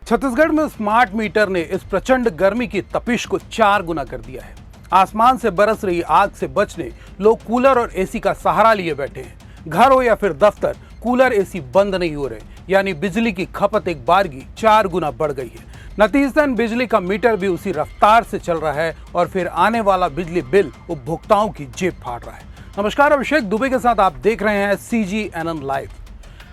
छत्तीसगढ़ में smart meter ने इस प्रचंड गर्मी की तपिश को 4 गुना कर दिया है। आसमान से बरस रही आग से बचने लोग कूलर और एसी का सहारा लिए बैठे हैं। घर हो या फिर दफ्तर, कूलर एसी बंद नहीं हो रहे, यानी बिजली की खपत एक बारगी 4 गुना बढ़ गई है। नतीजतन बिजली का मीटर भी उसी रफ्तार से चल रहा है और फिर आने वाला बिजली बिल उपभोक्ताओं की जेब फाड़ रहा है। नमस्कार, अभिषेक दुबे के साथ आप देख रहे हैं CGNN लाइव।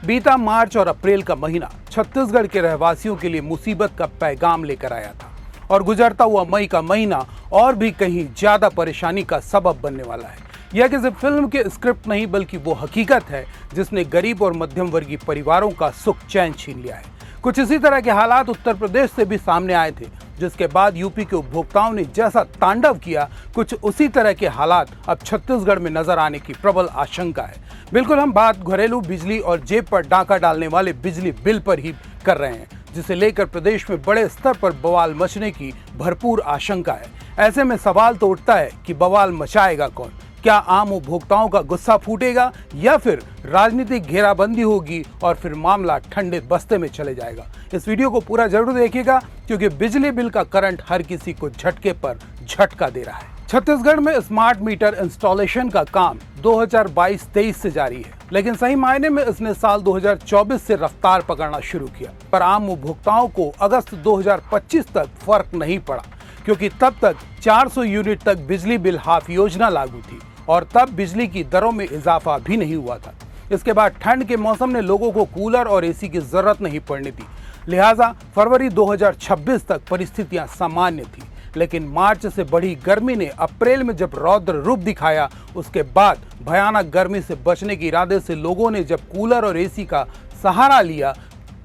बीता मार्च और अप्रैल का महीना छत्तीसगढ़ के रहवासियों के लिए मुसीबत का पैगाम लेकर आया था और गुजरता हुआ मई का महीना और भी कहीं ज्यादा परेशानी का सबब बनने वाला है। यह किसी फिल्म के स्क्रिप्ट नहीं बल्कि वो हकीकत है जिसने गरीब और मध्यम वर्गीय परिवारों का सुख चैन छीन लिया है। कुछ इसी तरह के हालात उत्तर प्रदेश से भी सामने आए थे, जिसके बाद यूपी के उपभोक्ताओं ने जैसा तांडव किया, कुछ उसी तरह के हालात अब छत्तीसगढ़ में नजर आने की प्रबल आशंका है। बिल्कुल, हम बात घरेलू बिजली और जेब पर डाका डालने वाले बिजली बिल पर ही कर रहे हैं, जिसे लेकर प्रदेश में बड़े स्तर पर बवाल मचने की भरपूर आशंका है। ऐसे में सवाल तो उठता है कि बवाल मचाएगा कौन? क्या आम उपभोक्ताओं का गुस्सा फूटेगा या फिर राजनीतिक घेराबंदी होगी और फिर मामला ठंडे बस्ते में चले जाएगा? इस वीडियो को पूरा जरूर देखिएगा, क्योंकि बिजली बिल का करंट हर किसी को झटके पर झटका दे रहा है। छत्तीसगढ़ में स्मार्ट मीटर इंस्टॉलेशन का काम 2022-23 से जारी है, लेकिन सही मायने में इसने साल 2024 से रफ्तार पकड़ना शुरू किया। पर आम उपभोक्ताओं को अगस्त 2025 तक फर्क नहीं पड़ा, क्योंकि तब तक 400 यूनिट तक बिजली बिल हाफ योजना लागू थी और तब बिजली की दरों में इजाफा भी नहीं हुआ था। इसके बाद ठंड के मौसम ने लोगों को कूलर और एसी की जरूरत नहीं पड़नी थी, लिहाजा फरवरी 2026 तक परिस्थितियां सामान्य थी। लेकिन मार्च से बढ़ी गर्मी ने अप्रैल में जब रौद्र रूप दिखाया, उसके बाद भयानक गर्मी से बचने के इरादे से लोगों ने जब कूलर और एसी का सहारा लिया,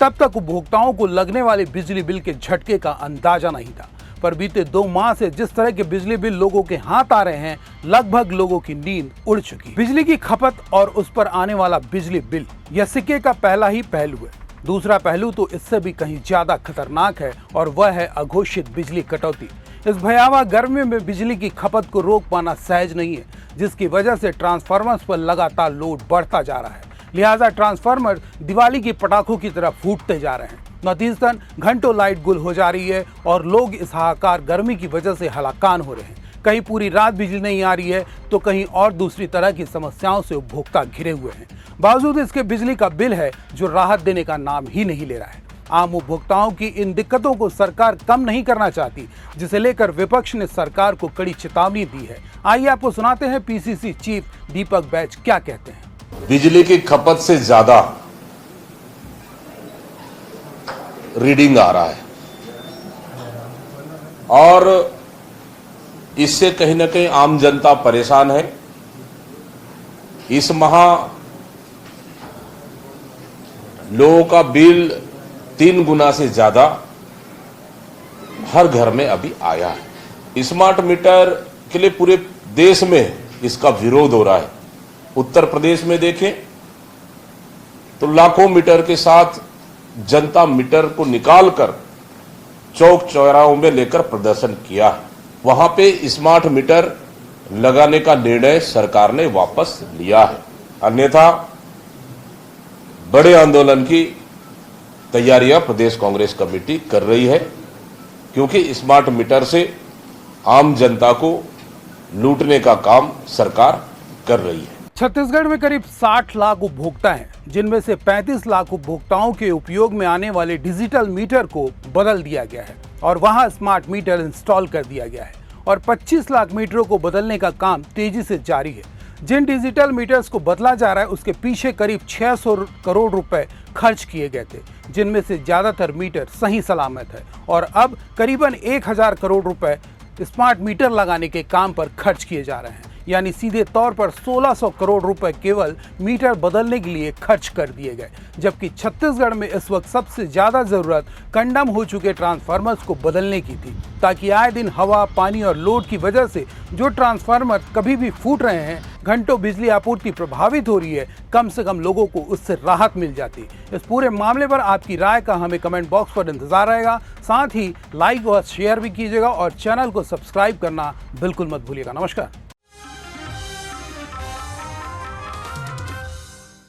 तब तक उपभोक्ताओं को लगने वाले बिजली बिल के झटके का अंदाजा नहीं था। पर बीते 2 माह से जिस तरह के बिजली बिल लोगों के हाथ आ रहे हैं, लगभग लोगों की नींद उड़ चुकी। बिजली की खपत और उस पर आने वाला बिजली बिल, यह सिक्के का पहला ही पहलू है। दूसरा पहलू तो इससे भी कहीं ज्यादा खतरनाक है और वह है अघोषित बिजली कटौती। इस भयावह गर्मी में बिजली की खपत को रोक पाना सहज नहीं है, जिसकी वजह से ट्रांसफार्मर्स पर लगातार लोड बढ़ता जा रहा है। लिहाजा ट्रांसफार्मर दिवाली के पटाखों की तरह फूटते जा रहे हैं। नतीजतन घंटों लाइट गुल हो जा रही है और लोग इस हाहाकार गर्मी की वजह से हलाकान हो रहे हैं। कहीं पूरी रात बिजली नहीं आ रही है तो कहीं और दूसरी तरह की समस्याओं से उपभोक्ता घिरे हुए हैं। बावजूद इसके बिजली का बिल है जो राहत देने का नाम ही नहीं ले रहा है। आम उपभोक्ताओं की इन दिक्कतों को सरकार कम नहीं करना चाहती, जिसे लेकर विपक्ष ने सरकार को कड़ी चेतावनी दी है। आइए आपको सुनाते हैं PCC चीफ दीपक बैज क्या कहते हैं। बिजली की खपत से ज्यादा रीडिंग आ रहा है और इससे कहीं ना कहीं आम जनता परेशान है। इस माह लोगों का बिल 3 गुना से ज्यादा हर घर में अभी आया है। स्मार्ट मीटर के लिए पूरे देश में इसका विरोध हो रहा है। उत्तर प्रदेश में देखें तो लाखों मीटर के साथ जनता मीटर को निकालकर चौक चौराहों में लेकर प्रदर्शन किया है। वहां पे स्मार्ट मीटर लगाने का निर्णय सरकार ने वापस लिया है, अन्यथा बड़े आंदोलन की तैयारियां प्रदेश कांग्रेस कमेटी कर रही है, क्योंकि स्मार्ट मीटर से आम जनता को लूटने का काम सरकार कर रही है। छत्तीसगढ़ में करीब 60 लाख उपभोक्ता हैं, जिनमें से 35 लाख उपभोक्ताओं के उपयोग में आने वाले डिजिटल मीटर को बदल दिया गया है और वहां स्मार्ट मीटर इंस्टॉल कर दिया गया है और 25 लाख मीटरों को बदलने का काम तेजी से जारी है। जिन डिजिटल मीटर्स को बदला जा रहा है उसके पीछे करीब 600 करोड़ रुपए खर्च किए गए थे, जिनमें से ज्यादातर मीटर सही सलामत है और अब करीबन 1000 करोड़ रुपए स्मार्ट मीटर लगाने के काम पर खर्च किए जा रहे हैं। यानी सीधे तौर पर 1600 करोड़ रुपए केवल मीटर बदलने के लिए खर्च कर दिए गए, जबकि छत्तीसगढ़ में इस वक्त सबसे ज्यादा जरूरत कंडम हो चुके ट्रांसफार्मर्स को बदलने की थी, ताकि आए दिन हवा, पानी और लोड की वजह से जो ट्रांसफार्मर कभी भी फूट रहे हैं, घंटों बिजली आपूर्ति प्रभावित हो रही है, कम से कम लोगों को उससे राहत मिल जाती। इस पूरे मामले पर आपकी राय का हमें कमेंट बॉक्स पर इंतजार रहेगा। साथ ही लाइक और शेयर भी कीजिएगा और चैनल को सब्सक्राइब करना बिल्कुल मत भूलिएगा। नमस्कार।